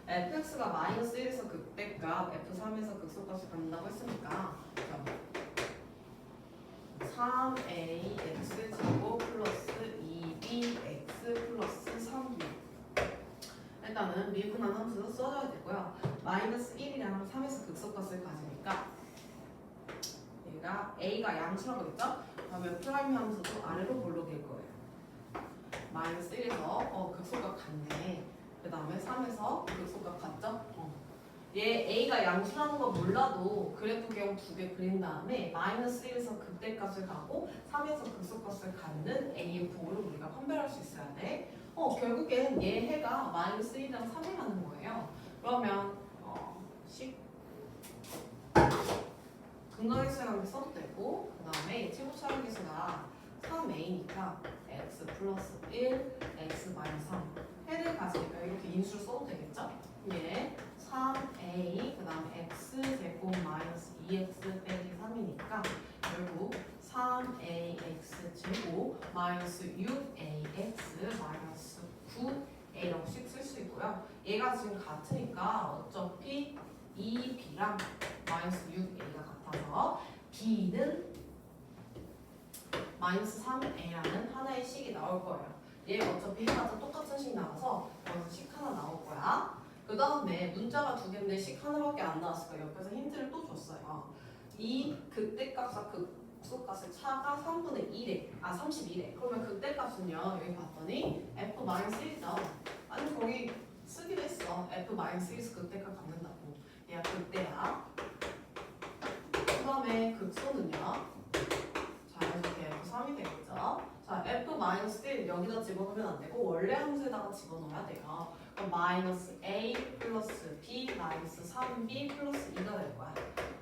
fx가 마이너스 1에서 극대값, f3에서 극소값을 갖는다고 했으니까 3ax 제곱 플러스 2bx 플러스 3b. 일단은 미분한 함수 써줘야 되고요. 마이너스 1이랑 3에서 극소값을 가지니까 얘가 a가 양수라고 했죠? 그러면 프라임 함수도 아래로 볼록일 거예요. 마이너스 1에서 극소값 같네. 그 다음에 3에서 극소값 같죠? 얘 a가 양수라는 거 몰라도 그래프경 두 개 그린 다음에 마이너스 1에서 극대값을 가고 3에서 극소값을 갖는 AFO를 우리가 판별할 수 있어야 돼. 결국엔 얘 해가 마이너스 1이랑 3이 가는 거예요. 그러면 근거계수라는 써도 되고, 그 다음에 최고차량계수가 3a니까 x 플러스 1, x 마이너스 3 해를 가지니까 이렇게 인수를 써도 되겠죠? 얘 3a 그 다음에 x 제곱 마이너스 2x 빼기 3이니까 결국 3ax 제곱 마이너스 6ax 마이너스 9a라고씩 쓸 수 있고요. 얘가 지금 같으니까 어차피 2b랑 마이너스 6a가 같아서 b는 마이너스 3a라는 하나의 식이 나올 거예요. 얘 어차피 해가지고 똑같은 식 나와서 여기서 식 하나 나올 거야. 그 다음에 문자가 두 개인데 식 하나밖에 안 나왔을까? 옆에서 힌트를 또 줬어요. 이 극대값과 극소값의 차가 3분의 1에 31에 그러면 극대값은요 여기 봤더니 f-1이죠. 아니 거기 쓰기로 했어. f-1에서 극대값 갖는다고. 얘가 극대야. 그 다음에 극소는요 자 이렇게 f3이 되겠죠. 자 f-1 여기다 집어넣으면 안 되고 원래 함수에다가 집어넣어야 돼요. 그럼 마이너스 a 플러스 b 마이너스 3b 플러스 2가 될 거야.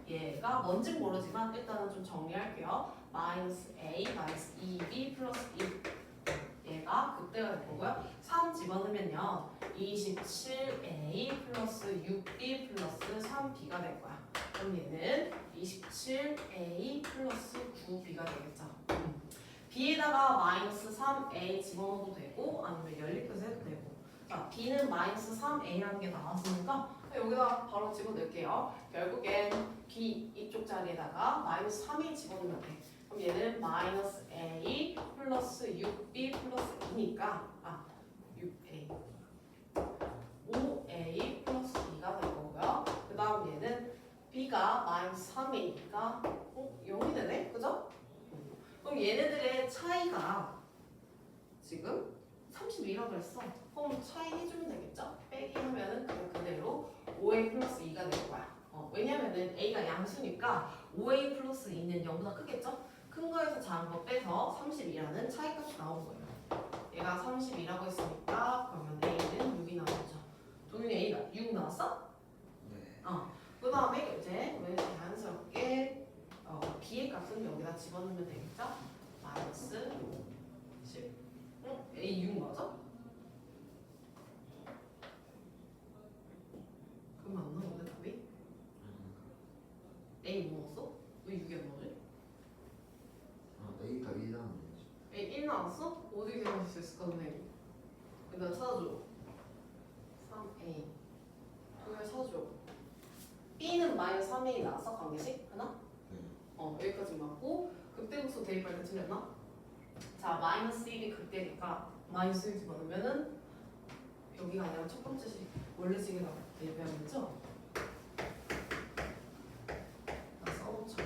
얘가 뭔진 모르지만 일단은 좀 정리할게요. 마이너스 a 마이너스 2b 플러스 2 얘가 극대가 될 거고요. 3 집어넣으면요 27a 플러스 6b 플러스 3b가 될 거야. 그럼 얘는 27a 플러스 9b가 되겠죠. b에다가 마이너스 3a 집어넣어도 되고 아니면 연립해서 해도 되고. 자, b는 마이너스 3a라는 게 나왔으니까 여기다 바로 집어넣을게요. 결국엔 b 이쪽 자리에다가 마이너스 3a 집어넣으면 돼. 그럼 얘는 마이너스 a 플러스 6b 플러스 2니까 6a 5a 플러스 2가 될 거고요. 그 다음 얘는 b가 마이너스 3a니까 0이 되네? 그죠? 그럼 얘네들의 차이가 지금 32라고 그랬어. 그럼 차이 해주면 되겠죠? 빼기 하면은 그냥 그대로 5a 플러스 2가 될 거야. 왜냐면은 a가 양수니까 5a 플러스 2는 0보다 크겠죠? 큰 거에서 작은 거 빼서 32라는 차이값이 나온 거예요. 얘가 32라고 했으니까 그러면 a는 6이 나오죠. 동윤이 a가 6 나왔어? 네. 그 다음에 이제 우리 자연스럽게 b의 값은 여기다 집어넣으면 되겠죠? 마이너스 10. a 6 맞아? 그럼 안 나오는데 답이? a 뭐 넣었어? 왜 6이 안 나오지? A가 1 하면 되지. a 1 나왔어? 어디 계산할 수 있을까 선생님? 일단 찾아줘. 3a 동현 찾아줘. b는 마이너스 3a 나왔어? 관계식? 하나? 네. 여기까지 맞고 극대극소 대입할 때 틀렸나? 자 마이너스 1이 극대니까 마이너스 1 집어넣으면은 여기가 아니라 첫 번째 식 원래 식에다 대입하면 되죠? 나 써놓자.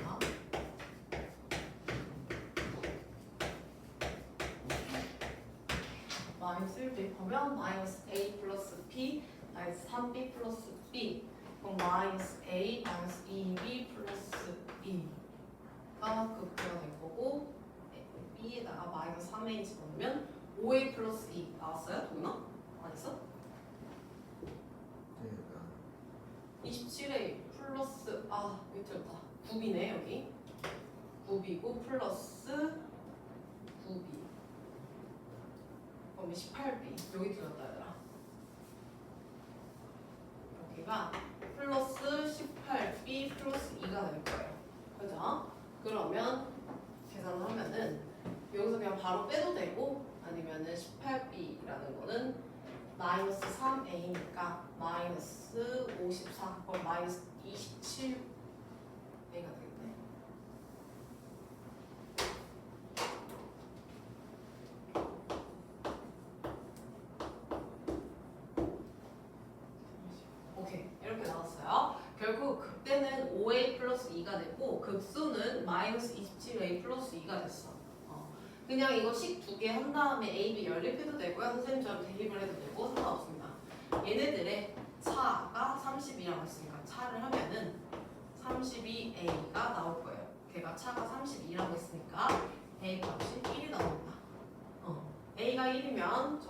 마이너스 1 대입하면 마이너스 a 플러스 b 마이너스 3b 플러스 b 그럼 마이너스 a 마이너스 2b 플러스 2가 극대가 될 거고 b에다가 마이너스 3a 집어넣으면 5a 플러스 2 나왔어요? 도구나? 안 했어? 네. 27a 플러스 밑으로다 9b네 여기 9b고 플러스 9b 그럼 18b 여기 틀렸다 얘들아 여기가 플러스 18b 플러스 2가 될 거예요 그죠? 그러면 계산을 하면은 여기서 그냥 바로 빼도 되고 아니면은 18b라는 거는 마이너스 3a니까 마이너스 54 그럼 마이너스 27a가 되겠네. 오케이 이렇게 나왔어요. 결국 극대는 5a 플러스 2가 됐고 극소는 마이너스 27a 플러스 2가 됐어. 그냥 이거 식 두 개 한 다음에 a, b 연립해도 되고요. 선생님처럼 대입을 해도 되고 상관없습니다. 얘네들의 차가 32라고 했으니까 차를 하면은 32a가 나올 거예요. 걔가 차가 32라고 했으니까 a 값이 1이 나옵니다. a가 1이면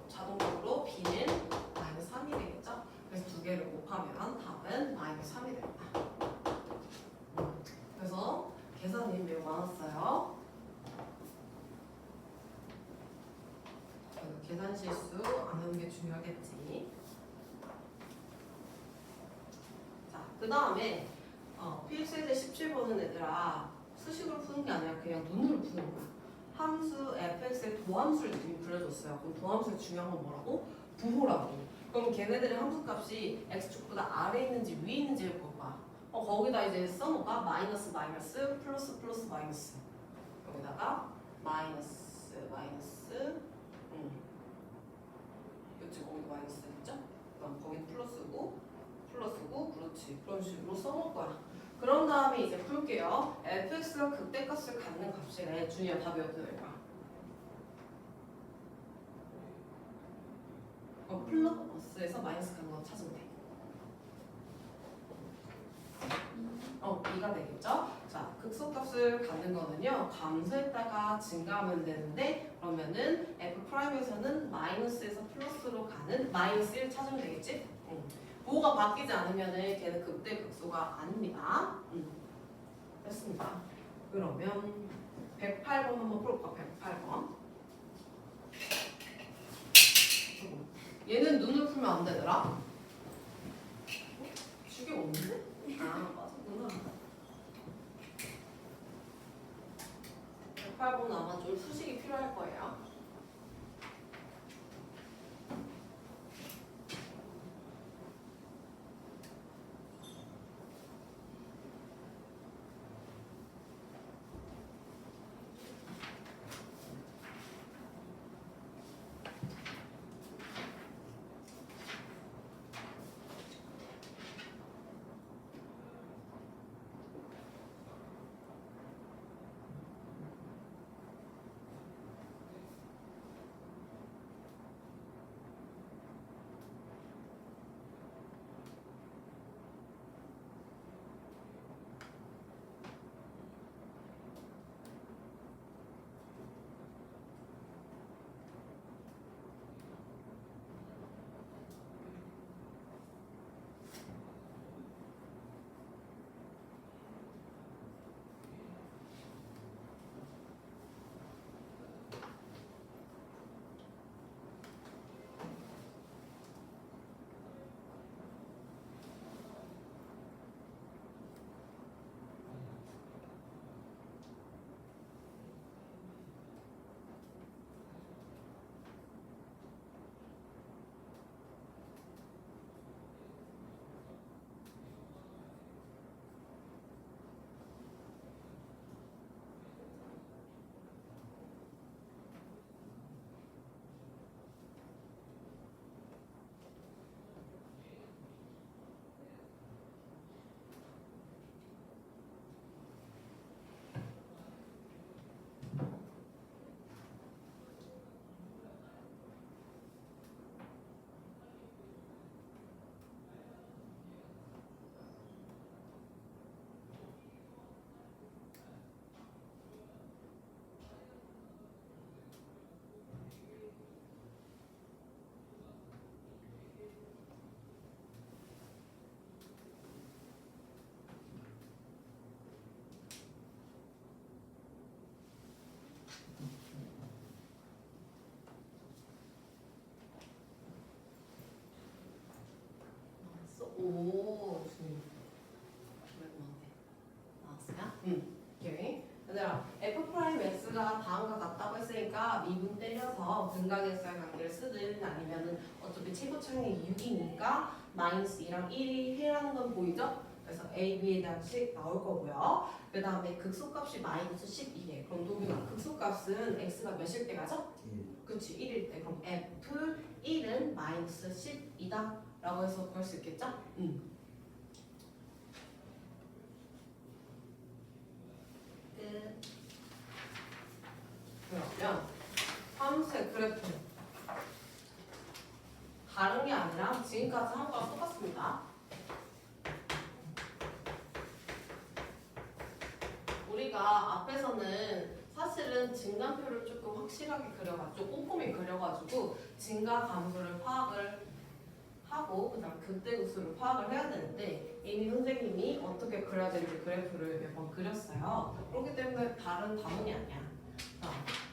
자동적으로 b는 마이너스 3이 되겠죠? 그래서 두 개를 곱하면 답은 마이너스 3이 됩니다. 그래서 계산이 매우 많았어요. 계산 실수 안 하는 게 중요하겠지. 자, 그 다음에 필수에서 17번은 얘들아 수식으로 푸는 게 아니라 그냥 눈으로 푸는 거야. 함수 fx의 도함수를 지금 그려줬어요. 그럼 도함수의 중요한 건 뭐라고? 부호라고. 그럼 걔네들의 함수값이 x축보다 아래에 있는지 위에 있는지를 볼 거야. 거기다 이제 써놓을까? 마이너스 마이너스 플러스 플러스 마이너스. 여기다가 마이너스 그렇지, 거기 마이너스 있죠? 그럼 거기 플러스고 그렇지. 그런 식으로 써놓을 거야. 그런 다음에 이제 풀게요. fx가 극대값을 갖는 값이래. 준이야 답이 어떻게 될 거야? 플러스에서 마이너스 가는 거 찾으면 돼. 2가 되겠죠? 자, 극소값을 갖는 거는요. 감소했다가 증가하면 되는데 그러면은 f'에서는 마이너스에서 플러스로 가는 마이너스 1 찾으면 되겠지? 부호가 바뀌지 않으면은 걔는 극대 극소가 아닙니다. 됐습니다. 그러면 108번 한번 풀어볼까? 108번. 얘는 눈을 풀면 안 되더라? 주기 없는데? 맞았구나. 108번은 아마 좀 수식이 필요할 거예요. 오, 나왔어요? 오케이. 얘들아, f'x가 다음과 같다고 했으니까 미분 때려서 근각역살 관계를 쓰든 아니면 그 최고차항이 6이니까 마이너스 2랑 1이 해라는 건 보이죠? 그래서 a, b에 대한 식 나올 거고요. 그 다음에 극소값이 마이너스 12에 그럼 도겸아 극소값은 x가 몇일 때 가죠? 1. 그렇지 1일 때 그럼 f1은 마이너스 10이다 라고 해서 구할 수 있겠죠? 끝. 그러면 함수의 그래프 다른 게 아니라 지금까지 한 거랑 똑같습니다. 우리가 앞에서는 사실은 증가표를 조금 확실하게 그려가지고 꼼꼼히 그려가지고 증가 감소를 파악을 하고 그다음 극대극소를 파악을 해야 되는데 이미 선생님이 어떻게 그려야 되는지 그래프를 몇 번 그렸어요. 그렇기 때문에 다른 단원이 아니야.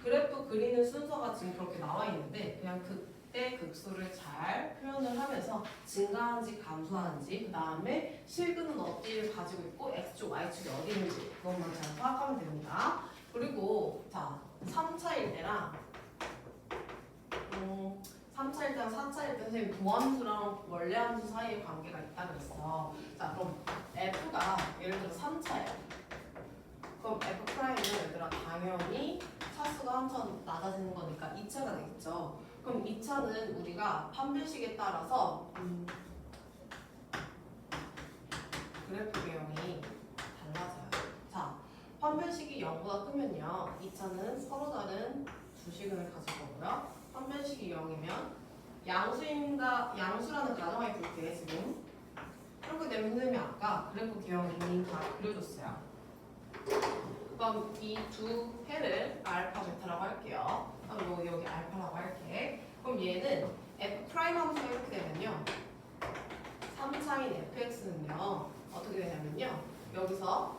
그래프 그리는 순서가 지금 그렇게 나와 있는데 그냥 극대 극소를 잘 표현을 하면서 증가하는지 감소하는지 그 다음에 실근은 어디를 가지고 있고 x축 y축이 어디 있는지 그것만 잘 파악하면 됩니다. 그리고 자 3차일 때랑 3차일 때랑 4차일 때 선생님 도함수랑 원래함수 사이에 관계가 있다 그랬어. 자 그럼 f가 예를 들어 3차예요. 그럼 f 프라임은 얘들아 당연히 차수가 한참 낮아지는 거니까 2차가 되겠죠. 그럼 2차는 우리가 판별식에 따라서 그래프 개형이 달라져요. 자, 판별식이 0보다 크면요. 2차는 서로 다른 두 시근을 가질 거고요. 판별식이 0이면 양수라는 가정하에 둘게 지금. 그렇게 되면 선생님이 아까 그래프 개형 이미 다 그려줬어요. 그럼 이 두 해를 알파 베타라고 할게요. 그럼 여기 알파라고 할게. 그럼 얘는 f 프라임 함수가 이렇게 되면요. 3차인 fx는요. 어떻게 되냐면요. 여기서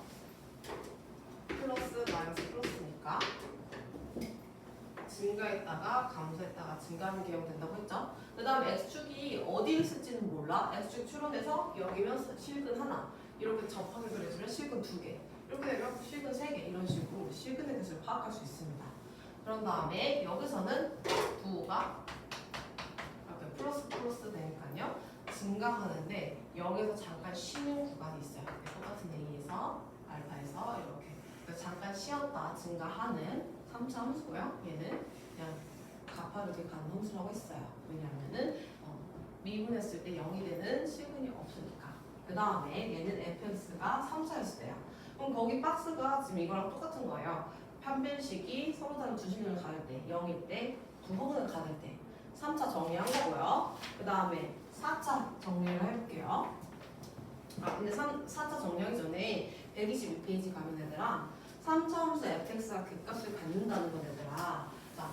플러스 마이너스 플러스니까 증가했다가 감소했다가 증가하는 개형 된다고 했죠. 그 다음에 x축이 어디에 있을지는 몰라. x축 추론해서 여기면 실근 하나 이렇게 접하게 그려주면 실근 2개 이렇게 되면 실근 3개 이런 식으로 실근의 뜻을 파악할 수 있습니다. 그런 다음에 여기서는 부호가 이렇게 플러스 플러스 되니까요. 증가하는데 여기서 잠깐 쉬는 구간이 있어요. 똑같은 A에서 알파에서 이렇게 그래서 잠깐 쉬었다 증가하는 3차 함수고요. 얘는 그냥 가파르게 가는 함수라고 했어요. 왜냐하면은 미분했을 때 0이 되는 실근이 없으니까. 그 다음에 얘는 fx가 3차였을 때야. 그럼 거기 박스가 지금 이거랑 똑같은 거예요. 판별식이 서로 다른 두 실근을 가질 때 0일 때 두 부분을 가질 때 3차 정리한 거고요. 그 다음에 4차 정리를 해볼게요. 근데 4차 정리하기 전에 122페이지 가면 얘들아 3차 함수 fx가 극값을 갖는다는 건 얘들아 자,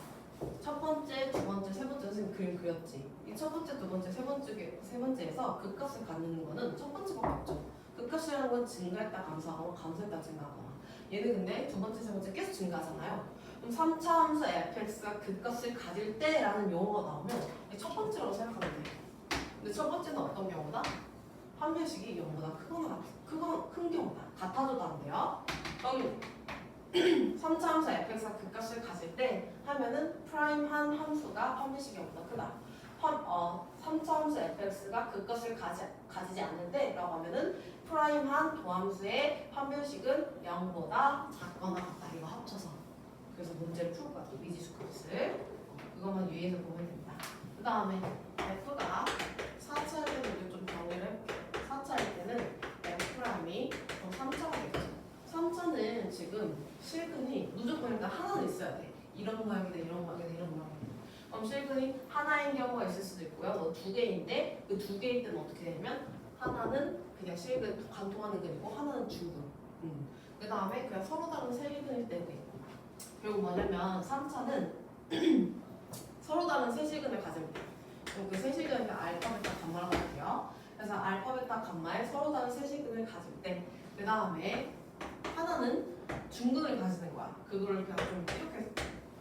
첫 번째, 두 번째, 세 번째 선생님 그림 그렸지. 이 첫 번째, 두 번째, 세 번째에서 극값을 갖는 거는 첫 번째밖에 없죠. 극값이라는 건 증가했다 감소하거나 감소했다 증가하거나 얘는 근데 두 번째, 세 번째 계속 증가하잖아요. 그럼 3차 함수 fx가 극값을 가질 때라는 용어가 나오면 첫 번째라고 생각하면 돼. 근데 첫 번째는 어떤 경우다? 판별식이 0보다 큰 경우다. 같아져도 안 돼요. 그럼 3차 함수 fx가 극값을 가질 때 하면은 프라임한 함수가 판별식이 0보다 크다. 3차 함수 fx가 극값을 가지지 않는 때라고 하면은 프라임한 도함수의 판별식은 0보다 작거나 같다. 이거 합쳐서 그래서 문제를 풀 거야. 미지수 값을 그것만 유의해서 보면 됩니다. 그 다음에 f가 4차일 때는 우리 좀 정리를 해볼게요. 4차일 때는 f'이 3차가 되겠죠. 3차는 지금 실근이 무조건 일단 하나는 있어야 돼. 이런 모양이다, 이런 모양이다, 이런 모양이다. 그럼 실근이 하나인 경우가 있을 수도 있고요. 뭐 두 개인데 그 두 개일 때는 어떻게 되냐면 하나는 그냥 실근 관통하는 근이고 하나는 중근. 그 다음에 그냥 서로 다른 세 실근일 때도 있고. 그리고 뭐냐면 3차는 서로 다른 세 실근을 가질 때. 그럼 그 세 실근을 알파, 베타, 감마라고 할게요. 그래서 알파, 베타, 감마의 서로 다른 세 실근을 가질 때. 그 다음에 하나는 중근을 가지는 거야. 그거를 그냥 좀 이렇게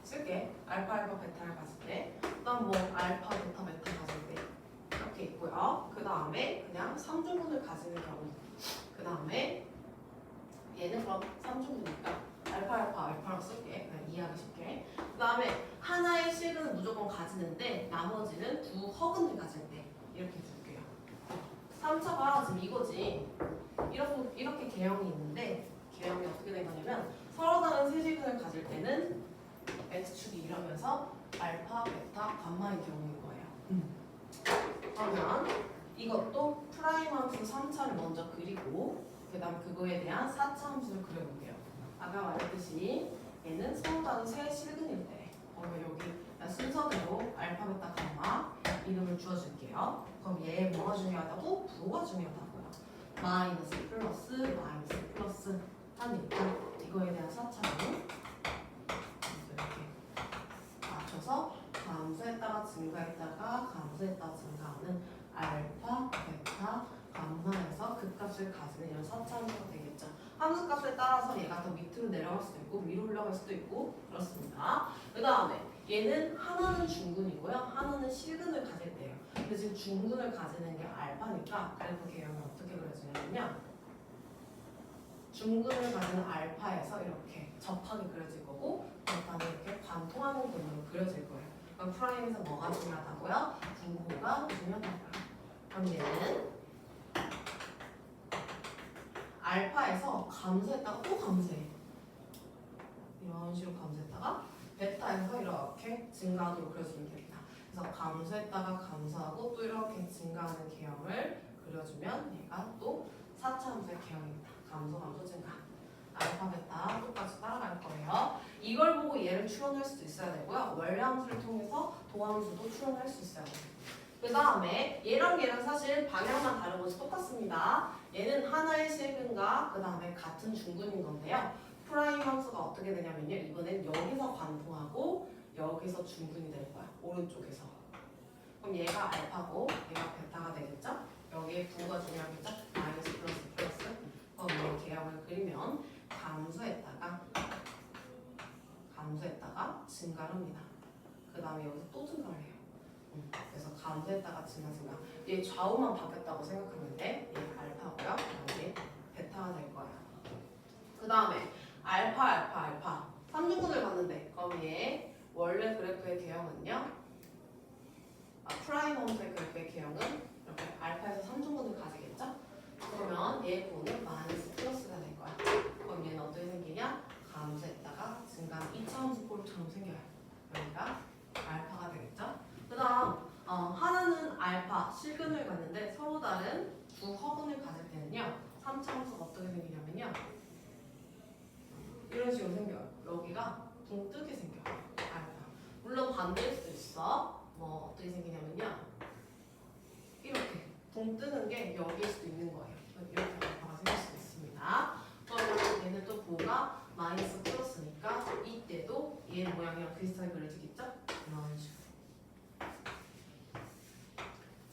쓸게. 알파, 베타를 가질 때. 그다음 뭐 알파, 베타, 가질 때 이렇게 있고요. 그 다음에 그냥 3중근을 가지는 경우. 그 다음에 얘는 그럼 3중근이니까 알파라고 쓸게. 그냥 이해하기 쉽게. 그 다음에 하나의 실근은 무조건 가지는데 나머지는 두 허근을 가질 때 이렇게 줄게요. 3차가 지금 이거지. 이렇게 개형이 있는데 개형이 어떻게 된 거냐면 서로 다른 세 실근을 가질 때는 x축이 이러면서 알파, 베타, 감마의 경우인 거예요. 그러면 이것도 프라임 함수 3차를 먼저 그리고 그 다음 그거에 대한 4차 함수를 그려볼게요. 아까 말했듯이 얘는 서로 다른 세 실근일 때 여기 순서대로 알파, 베타, 감마 이름을 주어줄게요. 그럼 얘 뭐가 중요하다고? 부호가 중요하다고요. 마이너스 플러스 하니까 이거에 대한 4차로 이렇게 맞춰서 감소했다가 증가했다가 감소했다가 증가하는 알파, 베타, 감마에서 극값을 가지는 이런 4차 함수가 되겠죠. 함수값에 따라서 얘가 더 밑으로 내려갈 수도 있고 위로 올라갈 수도 있고 그렇습니다. 그 다음에 얘는 하나는 중근이고요. 하나는 실근을 가질 때예요. 근데 지금 중근을 가지는 게 알파니까 그래프 개형은 어떻게 그려지냐면요. 중근을 가지는 알파에서 이렇게 접하게 그려질 거고 베타는 이렇게 관통하는 그림으로 그려질 거예요. 그럼 프라임에서 뭐가 중요하다고요? 부호가 중요하다고요. 그럼 얘는 알파에서 감소했다가 또 감소해. 이런 식으로 감소했다가 베타에서 이렇게 증가하도록 그려주면 됩니다. 그래서 감소했다가 감소하고 또 이렇게 증가하는 개형을 그려주면 얘가 또 4차 함수의 개형입니다. 감소, 증가. 알파, 베타 똑같이 따라갈 거예요. 이걸 보고 얘를 추론할 수도 있어야 되고요. 원래 함수를 통해서 도함수도 추론할 수 있어야 돼요. 그 다음에 얘랑 사실 방향만 다른 것이 똑같습니다. 얘는 하나의 실근과 그 다음에 같은 중근인 건데요. 프라임 함수가 어떻게 되냐면요. 이번엔 여기서 관통하고 여기서 중근이 될 거야. 오른쪽에서. 그럼 얘가 알파고 얘가 베타가 되겠죠? 여기에 부호가 중요하겠죠? 마이너스 플러스. 그럼 이 개형을 그리면 감소했다가 증가를 합니다. 그 다음에 여기서 또 증가를 해요. 그래서 감소했다가 증가. 얘 좌우만 바뀌었다고 생각하면 돼. 얘 알파고요. 여기 베타가 될 거예요. 그 다음에 알파 3중근을 봤는데 그럼 얘 원래 그래프의 개형은요. 프라임 함수의 그래프의 개형은 이렇게 알파에서 3중근을 가지겠죠? 그러면 얘 부호는 마이너스 플러스가 될 거야. 그럼 얘는 어떻게 생기냐? 감소했다가 증가한 2차 함수 꼴처럼 생겨요. 여기가 알파가 되겠죠? 그 다음 하나는 알파 실근을 갖는데 서로 다른 두 허근을 가질 때는요. 3차 함수가 어떻게 생기냐면요. 이런 식으로 생겨요. 여기가 붕 뜨게 생겨요. 알파. 물론 반대일 수도 있어. 뭐 어떻게 생기냐면요. 이렇게 붕 뜨는 게 여기일 수도 있는 거예요. 이렇게 알파가 생길 수도 있습니다. 그러면 얘는 또 부호가 마이너스 플러스니까 이때도 얘 모양이랑 비슷하게 그려지겠죠? 이런 식으로.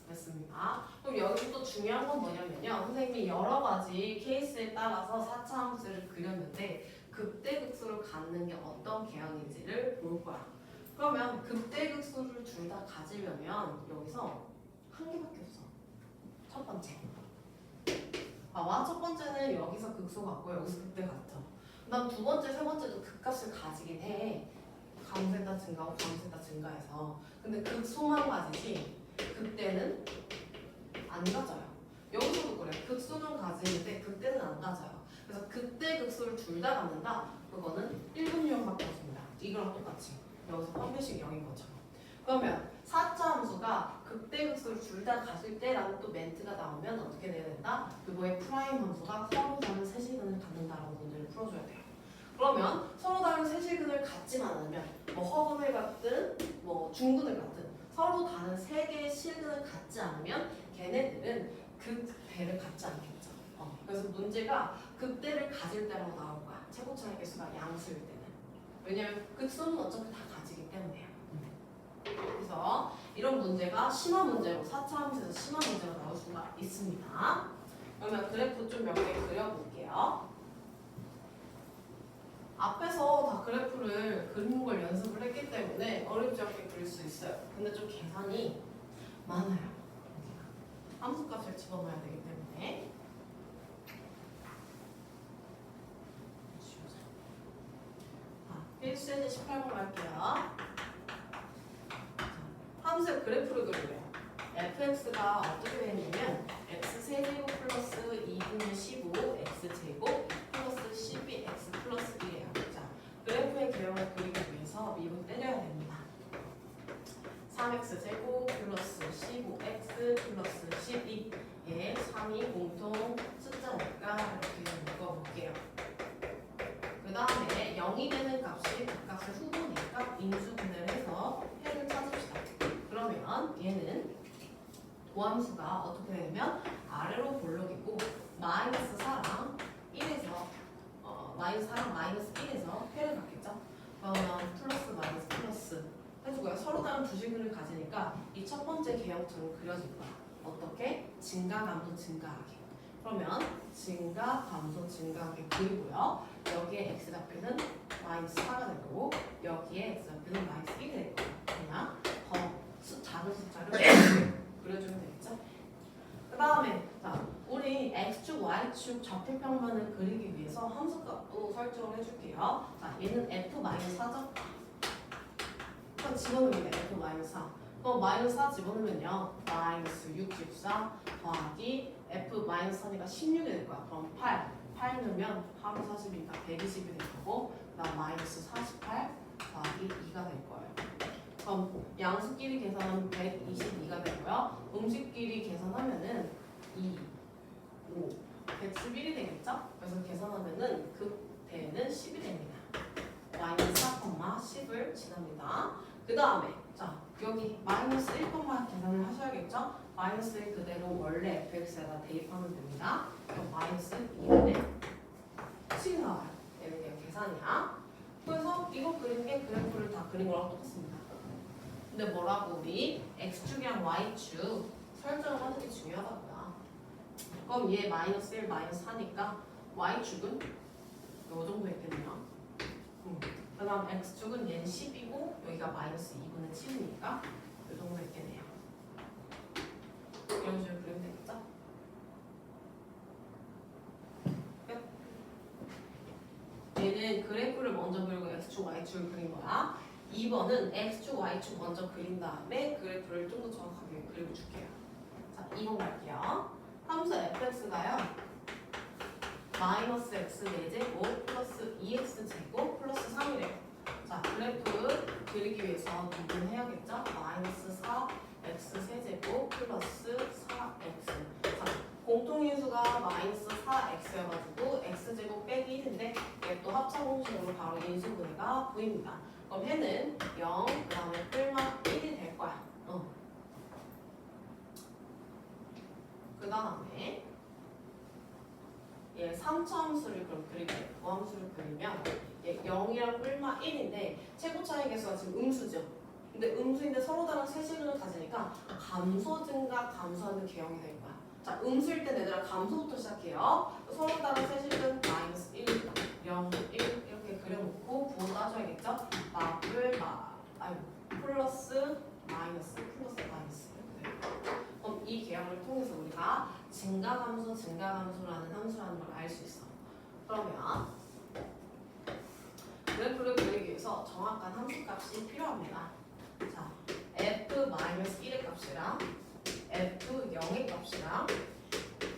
됐습니다. 그럼 여기서 또 중요한 건 뭐냐면요. 선생님이 여러 가지 케이스에 따라서 4차 함수를 그렸는데 극대극소를 갖는 게 어떤 개형인지를 볼 거야. 그러면 극대극소를 둘 다 가지려면 여기서 한 개밖에 없어. 첫 번째. 봐봐. 첫 번째는 여기서 극소 같고 여기서 극대 같죠. 그다음 두 번째, 세 번째도 극값을 가지긴 해. 감소했다 증가하고 감소했다 증가해서. 근데 극소만 가지지 극대는 안 가져요. 여기서도 그래. 극소는 가지는데 극대는 안 가져요. 그래서 극대 극소를 둘 다 갖는다. 그거는 1분 유형밖에 없습니다. 이거랑 똑같이 여기서 판별식 0인 것처럼. 그러면 4차 함수가 극대 극소를 둘 다 가질 때라는 또 멘트가 나오면 어떻게 돼야 된다? 그거의 프라임 함수가 서로 다른 세실근을 갖는다라는 문제를 풀어줘야 돼요. 그러면 서로 다른 세실근을 갖지만 않으면 뭐 허근을 갖든 뭐 중근을 갖든 서로 다른 세 개의 실근을 갖지 않으면 걔네들은 극대를 갖지 않겠죠. 그래서 문제가 극대를 가질 때라고 나올 거야. 최고차의 개수가 양수일 때는. 왜냐면 극소는 어차피 다 가지기 때문에요. 그래서 이런 문제가 심화 문제로 4차 함수에서 심화 문제가 나올 수가 있습니다. 그러면 그래프 좀 몇 개 그려볼게요. 앞에서 다 그래프를 그리는 걸 연습을 했기 때문에 어렵지 않게 그릴 수 있어요. 근데 좀 계산이 많아요. 함수값을 집어넣어야 되기 때문에. 필수예제 18번 갈게요. 함수의 그래프를 그리래요. fx가 어떻게 되냐면 x 세제곱 플러스 2분의 15 x제곱 플러스 12x 플러스 1이에요. 자, 그래프의 개형을 그리기 위해서 미분 때려야 됩니다. 3x제곱 플러스 15x 플러스 12에 3이 공통 숫자니까 이렇게 묶어볼게요. 그 다음에 0이 되는 값이 그 값의 후보니까 인수분해를 해서 해를 찾읍시다. 그러면 얘는 도함수가 어떻게 되냐면 아래로 볼록이고 마이너스 4랑 1에서 마이너스 4랑 마이너스 1에서 해를 갖겠죠. 그러면 플러스 마이너스 플러스 해주고요. 서로 다른 두 식을 가지니까 이 첫 번째 개형처럼 그려질 거야. 어떻게? 증가 감소 증가하게. 그러면 증가 감소 증가하게 그리고요. 여기에 x 좌표는 마이너스 4가 되고 여기에 x 좌표는 마이너스 1이 될 거예요. 그냥 더 작은 숫자를 그려주면 되겠죠? 그 다음에 자 우리 x축, y축 좌표평면을 그리기 위해서 함수값도 설정을 해줄게요. 자 얘는 f-4죠? 그럼 집어넣으면 f-4 그럼 마이너스 4 집어넣으면요 마이너스 64 더하기 f-4니까 16이 될 거야. 그럼 8 넣으면 하루 40이니까 120이 될 거고 그 다음 마이너스 48 더하기 2가 될 거예요. 그럼 양수끼리 계산하면 122가 되고요. 음식끼리 계산하면은 2, 5, 111이 되겠죠? 그래서 계산하면은 극대는 10이 됩니다. 마이너스 4, 10을 지납니다. 그 다음에 자 여기 마이너스 1, 계산을 하셔야겠죠? 마이너스 1 그대로 원래 fx에다 대입하면 됩니다. 그럼 마이너스 2분의 7이 나와요. 얘는 그냥 계산이야. 그래서 이거 그린 게 그래프를 다 그린 거랑 똑같습니다. 근데 뭐라고 우리 x축이랑 y축 설정을 하는 게 중요하다고요. 그럼 얘 마이너스 1, 마이너스 4니까 y축은 요 정도 있겠네요. 그 다음 x축은 얘는 10이고 여기가 마이너스 2분의 7이니까 요 정도 있겠네요. 이런 식으로 그리면 되겠죠? 끝. 얘는 그래프를 먼저 그리고 x축, y축을 그린 거야. 2번은 x축, y축 먼저 그린 다음에 그래프를 좀 더 정확하게 그려줄게요. 자, 2번 갈게요. 함수 fx가요. 마이너스 x 4제곱 플러스 2x 제곱 플러스 3이래요. 자, 그래프 그리기 위해서 미분해야겠죠? 마이너스 4 x 세제곱 플러스 4x. 자, 공통인수가 마이너스 4x여가지고 x제곱 빼기 1인데 얘 또 합차공식으로 바로 인수분해가 보입니다. 그럼 해는 0, 그 다음에 뿔마 1이 될 거야. 그 다음에 얘 3차 함수를 그럼 그릴게요. 도함수를 그리면 얘 0이랑 뿔마 1인데 최고 차이 계수가 지금 음수죠. 근데 음수인데 서로 다른 세식을 가지니까 감소 증가 감소하는 개형이 될 거야. 자, 음수일 때 얘들아 감소부터 시작해요. 서로 다른 세식은 마이너스 1, 0, 1 이렇게 그려놓고 부호 따줘야겠죠? 플러스 마이너스 플러스 마이너스 이렇게 될 거야. 그럼 이 개형을 통해서 우리가 증가감소, 증가감소라는 함수라는 걸 알 수 있어. 그러면 그래프를 그리기 위해서 정확한 함수값이 필요합니다. 자, f-1의 값이랑 f0의 값이랑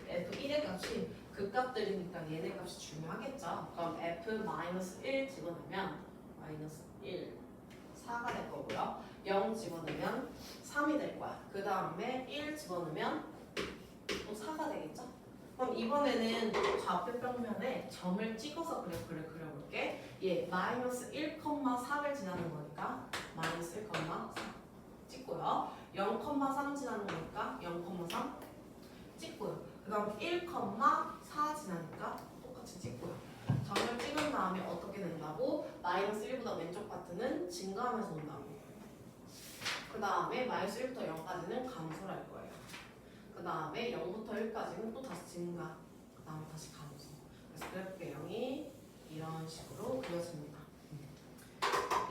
f1의 값이 극값들이니까 얘네 값이 중요하겠죠. 그럼 f-1 집어넣으면 마이너스 1, 4가 될 거고요. 0 집어넣으면 3이 될 거야. 그 다음에 1 집어넣으면 또 4가 되겠죠? 그럼 이번에는 좌표평면에 점을 찍어서 그래프를 그려볼게. 얘 마이너스 1,4를 지나는 거니까 마이너스 1,4 찍고요. 0,3 지나는 거니까 0,3 찍고요. 그 다음 1,4 지나니까 똑같이 찍고요. 점을 찍은 다음에 어떻게 된다고? 마이너스 1보다 왼쪽 파트는 증가하면서 온다고. 그 다음에 마이너스 1부터 0까지는 감소를 할 거예요. 그 다음에 0부터 1까지는 또 다시 증가. 그 다음에 다시 감소. 그래서 그래프 개형이 이런 식으로 그려집니다.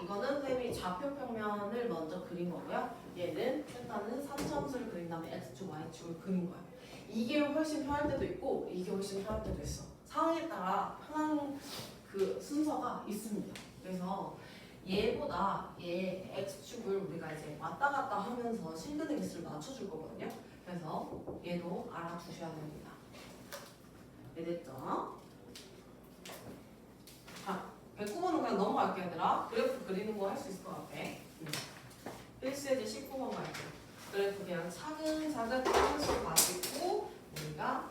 이거는 선생님이 좌표평면을 먼저 그린 거고요. 얘는 일단은 3차함수를 그린 다음에 x축, y축을 그린 거예요. 이게 훨씬 편할 때도 있고 이게 훨씬 편할 때도 있어. 상황에 따라 편한 그 순서가 있습니다. 그래서 얘보다 얘 x축을 우리가 이제 왔다 갔다 하면서 실근의 개수를 낮춰줄 거거든요. 그래서 얘도 알아두셔야 됩니다. 이해됐죠? 자, 109번은 그냥 넘어갈게요, 얘들아. 그래프 그리는 거 할 수 있을 것 같아. 필수예제 19번 갈게요. 그래프 그냥 차근차근 하나씩 가지고 우리가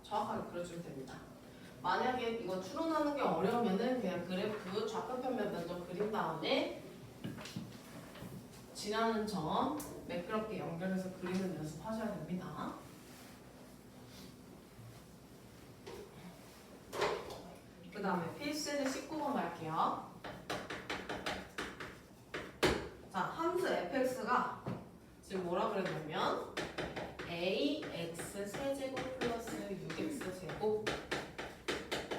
정확하게 그려주면 됩니다. 만약에 이거 추론하는 게 어려우면은 그냥 그래프 좌표편면 먼저 그린 다음에 지나는 점 매끄럽게 연결해서 그리는 연습하셔야 됩니다. 그 다음에 필수예제 19번 갈게요. 자, 함수 fx가 지금 뭐라 그랬냐면 ax 세제곱 플러스 6x 제곱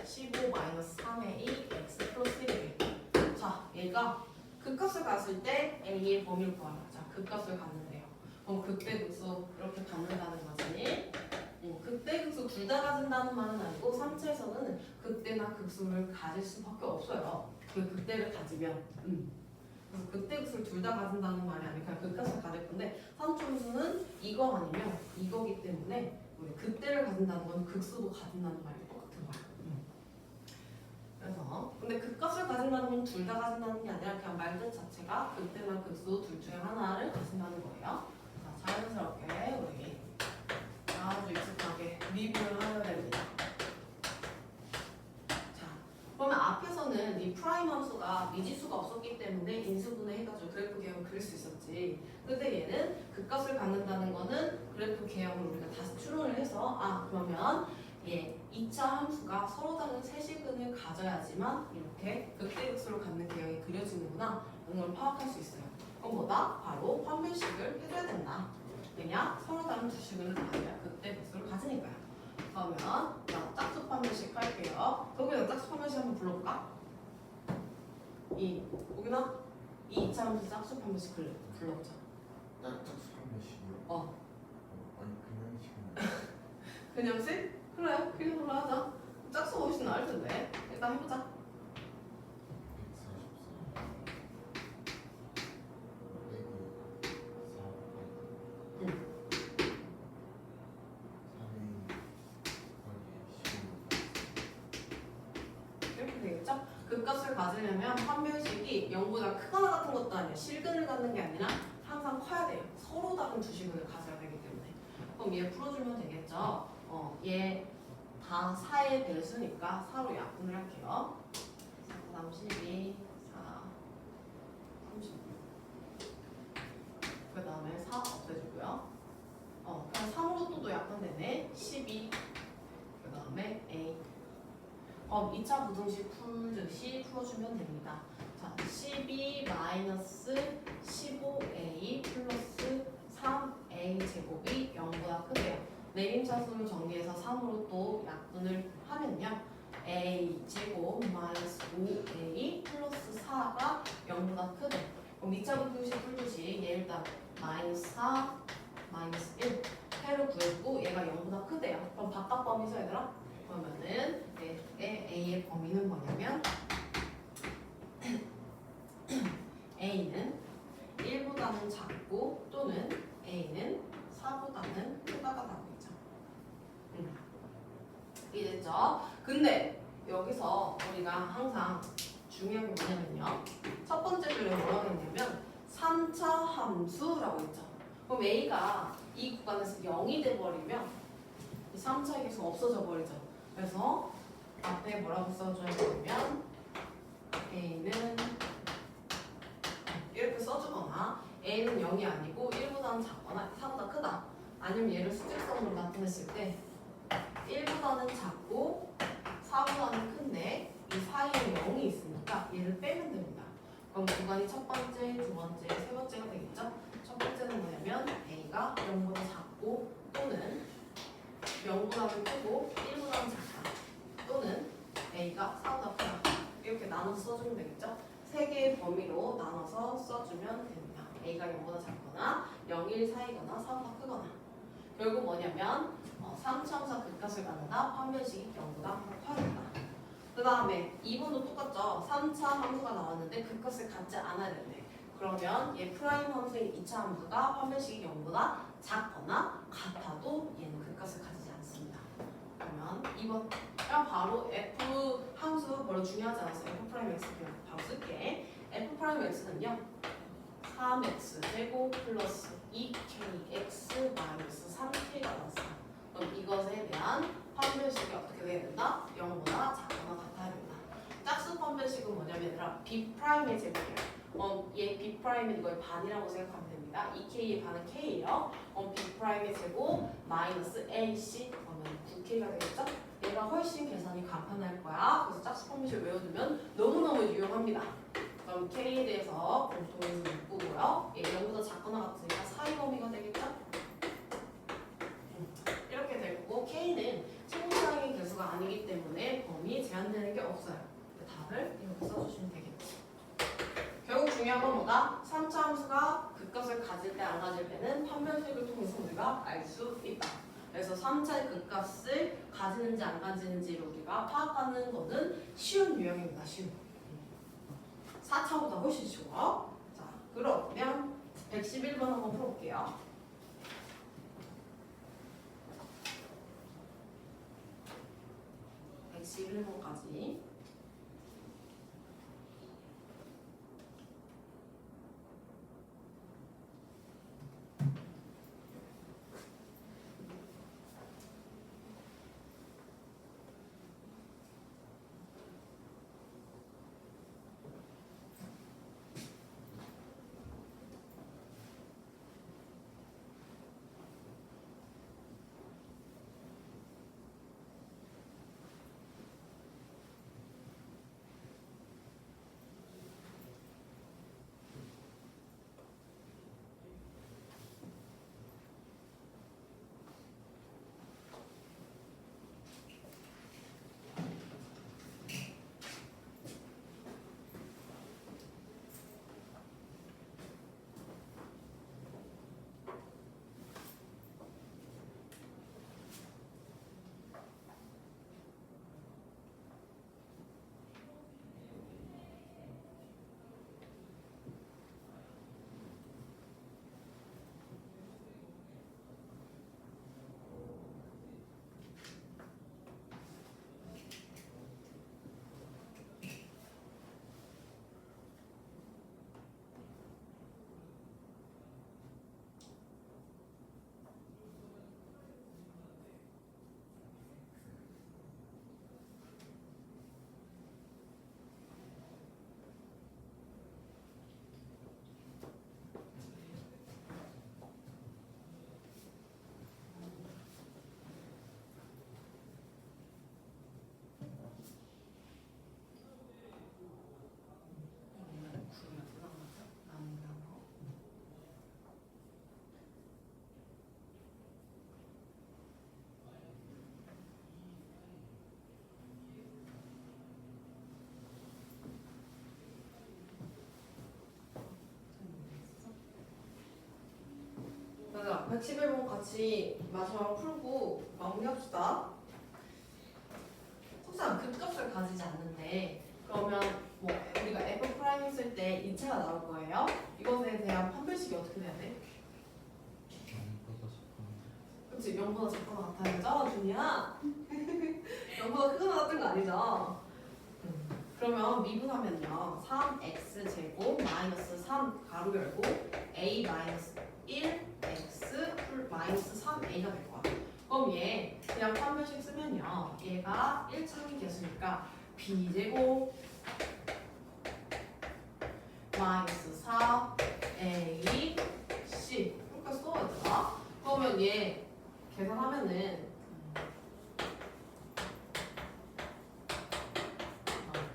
15 마이너스 3a x 플러스 1이에요. 자, 얘가 극값을 갔을 때 a의 범위를 구하라. 자, 극값을 갖는데요. 그럼 극대극소 이렇게 갖는다는 것은 극대극소 둘 다 가진다는 말은 아니고 3차에서는 극대나 극소를 가질 수밖에 없어요. 그 극대를 가지면 그래서 극대극소를 둘 다 가진다는 말이 아니라 극값을 가질 건데 3초수는 이거 아니면 이거기 때문에 우리 극대를 가진다는 건 극소도 가진다는 말이 똑같은 거야. 그래서 근데 극값을 가진다는 건 둘 다 가진다는 게 아니라 그냥 말뜻 자체가 극대나 극소 둘 중에 하나를 가진다는 거예요. 자, 자연스럽게 우리 아주 익숙하게 미분을 하셔야 됩니다. 자, 그러면 앞에서는 이 프라임 함수가 미지수가 없었기 때문에 인수분해 해가지고 그래프 개형을 그릴 수 있었지. 근데 얘는 극값을 갖는다는 거는 그래프 개형을 우리가 다시 추론을 해서 그러면 2차 함수가 서로 다른 세실근을 가져야지만 이렇게 극대극소를 갖는 개형이 그려지는구나 라는 걸 파악할 수 있어요. 그럼 뭐다? 바로 판별식을 해줘야 된다. 왜냐? 서로 다른 두 식을 가져야 극대극소를 가지니까요. 그러면 자, 짝수 판별식 할게요. 거기다 짝수 판별식 한번 불러볼까? 여기나 이 2차 함수 짝수 판별식 불러보자. 짝짝수한 몇이요? 아니 그냥 시간. 그냥 식? 그래, 그냥 하자. 짝수 훨씬 나을 텐데. 일단 해보자. 144 이렇게 되겠죠? 극값을 가지려면 판별식이 0보다 크거나 같은 것도 아니야. 실근을 갖는 게 아니라 항상 커야 돼요. 서로 다른 두 식을 가져야 되기 때문에. 그럼 얘 풀어주면 되겠죠? 얘 다 4의 배수니까 4로 약분을 할게요. 4, 32, 4, 36. 그 다음에 4 없애주고요. 그럼 3으로 또 약분되네. 12. 그 다음에 A. 2차 부등식 풀듯이 풀어주면 됩니다. 자, 12 마이너스 15A 플러스 3A 제곱이 0보다 크대요. 내림차수를 정리해서 3으로 또 약분을 하면요. A 제곱 마이너스 5A 플러스 4가 0보다 크대. 그럼 2차 부등식 풀듯이 얘 일단 마이너스 4 마이너스 1 해를 구했고 얘가 0보다 크대요. 그럼 바깥 범위서 얘들아? 그러면은 A의 범위는 뭐냐면 A는 1보다는 작고 또는 A는 4보다는 크다가 나오겠죠. 이해됐죠? 근데 여기서 우리가 항상 중요한 게 뭐냐면요. 첫 번째 줄에 뭐라고 했냐면 3차 함수라고 했죠. 그럼 A가 이 구간에서 0이 돼버리면 이 3차의 개수가 없어져 버리죠. 그래서 앞에 뭐라고 써줘야 되냐면 A는 이렇게 써주거나 A는 0이 아니고 1보다는 작거나 4보다 크다. 아니면 얘를 수직선으로 나타냈을 때 1보다는 작고 4보다는 큰데 이 사이에 0이 있으니까 얘를 빼면 됩니다. 그럼 구간이 첫 번째, 두 번째, 세 번째가 되겠죠? 첫 번째는 뭐냐면 A가 0보다 작고 또는 0보다는 크고 1보다는 작다. 또는 A가 4보다 크다. 이렇게 나눠서 써주면 되겠죠? 세 개의 범위로 나눠서 써주면 됩니다. A가 0보다 작거나 0, 1 사이거나 4보다 크거나. 결국 뭐냐면 3차함수가 극값을 갖는다. 판별식이 0보다 커야 된다. 그 다음에 2번도 똑같죠. 3차 함수가 나왔는데 그 값을 갖지 않아야 되네. 그러면 얘 프라임 함수인 2차 함수가 판별식이 0보다 작거나 같아도 얘는 그 값을 가지지 않습니다. 그러면 2번 그냥 바로 f 함수 별로 중요하지 않아서 f 프라임 x 그냥 바로 쓸게. f 프라임 x는요 3x 제곱 플러스 2kx 마이너스 3k가 나왔어요. 그럼 이것에 대한 판별식이 어떻게 돼야 된다? 0보다 작거나 같아야 된다. 짝수 판별식은 뭐냐면 얘들아 b 프라임의 제곱이에요. 얘 b 프라임은 이거의 반이라고 생각하면 됩니다. 2k의 반은 k예요. b 프라임의 제곱 마이너스 ac 그러면 9k가 되겠죠? 얘가 훨씬 계산이 간편할 거야. 그래서 짝수 판별식 외워두면 너무너무 유용합니다. 그럼 k에 대해서 공통인 묶고요. 얘 0보다 작거나 같으니까 사이 범위가 되겠죠? 이렇게 되고 k는 최고차항의 개수가 아니기 때문에 범위 제한되는 게 없어요. 답을 이렇게 써주시면 되겠지. 결국 중요한 건 뭐다? 3차 함수가 극값을 가질 때 안 가질 때는 판별식을 통해서 우리가 알 수 있다. 그래서 3차의 극값을 가지는지 안 가지는지를 우리가 파악하는 거는 쉬운 유형입니다. 쉬운. 4차보다 훨씬 쉬워. 자, 그러면 111번 한번 풀어볼게요. 111번까지. 맞아. 111번 같이 마지막으로 풀고 마무리합시다. 속상 극값을 가지지 않는데 그러면 뭐 우리가 f 프라임 했을 때 2차가 나올 거예요. 이것에 대한 판별식이 어떻게 돼야 돼? 그렇지. 0보다 작거나 같아야죠, 준이야. 0보다 크거나 같은 거 아니죠? 그러면 미분하면요. 3x 제곱 마이너스 3 가로 열고 a 마이너스 1x 풀 마이너스 3a가 될 거야. 그럼 얘 그냥 판별식 쓰면요. 얘가 1차기 개수니까 b제곱 마이너스 4a c 이렇게 써야겠다. 그러면 얘 계산하면은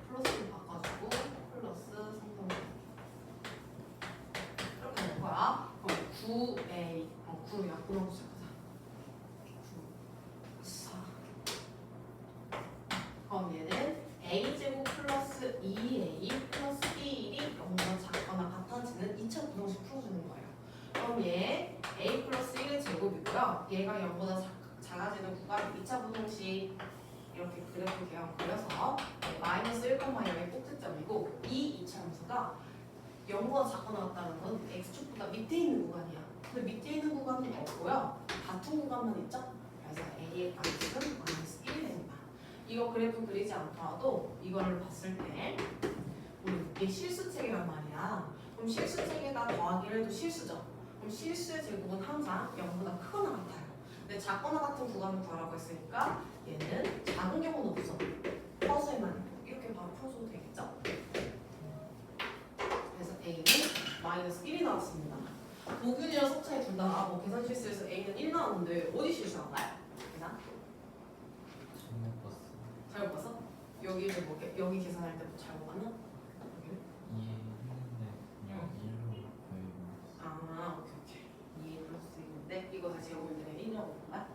플러스를 바꿔주고 플러스 3 이렇게 될 거야. 그럼 9a 9 약분하고 시작하자. 9 4 그럼 얘는 a제곱 플러스 2a 플러스 b1이 0보다 작거나 같아지는 2차 부등식 풀어주는 거예요. 그럼 얘 a 플러스 1의 제곱이고요. 얘가 0보다 작아지는 구간 2차 부등식 이렇게 그래프 계형 그려서 마이너스 1,0의 꼭지점이고 이 이차함수가 0보다 작거나 같다는 건 x축보다 밑에 있는 구간이야. 근데 밑에 있는 구간은 없고요. 같은 구간만 있죠? 그래서 a의 값은 마이너스 1이 됩니다. 이거 그래프 그리지 않더라도 이거를 봤을 때 우리 이게 실수책이란 말이야. 그럼 실수책에다 더하기를 해도 실수죠. 그럼 실수의 제곱은 항상 0보다 크거나 같아요. 근데 작거나 같은 구간을 구하라고 했으니까 얘는 작은 경우는 없어. 허수에만 있고 이렇게 바로 풀어줘도 되겠죠? 그래서 A는 마이너스 1이 나왔습니다. 도균이랑 석차이 둘 다 뭐 계산 실수해서 A는 1 나왔는데 어디 실수한가요? 계산? 잘못 봤어. 잘못 봤어? 여기를 뭐 여기 계산할 때 뭐 잘못 봤나? 여기를? 이해했는데 그냥 일로 거의 아 오케이. 이해할 수 있는데 이거 다시 여기 내가 1이라고 본 거야?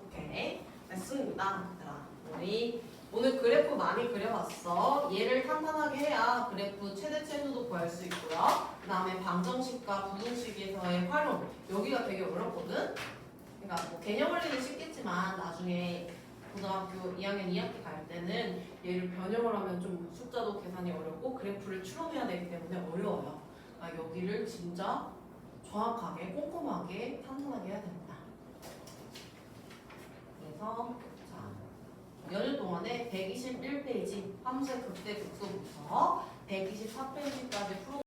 오케이. 됐습니다. 얘들아 우리 오늘 그래프 많이 그려봤어. 얘를 탄탄하게 해야 그래프 최대 최소도 구할 수 있고요. 그 다음에 방정식과 부등식에서의 활용 여기가 되게 어렵거든. 그러니까 뭐 개념 원리는 쉽겠지만 나중에 고등학교 2학년 2학기 갈 때는 얘를 변형을 하면 좀 숫자도 계산이 어렵고 그래프를 추론해야 되기 때문에 어려워요. 그러니까 여기를 진짜 정확하게 꼼꼼하게 탄탄하게 해야 됩니다. 그래서 연휴 동안에 121페이지 함수의 극대 극소부터 124페이지까지 풀어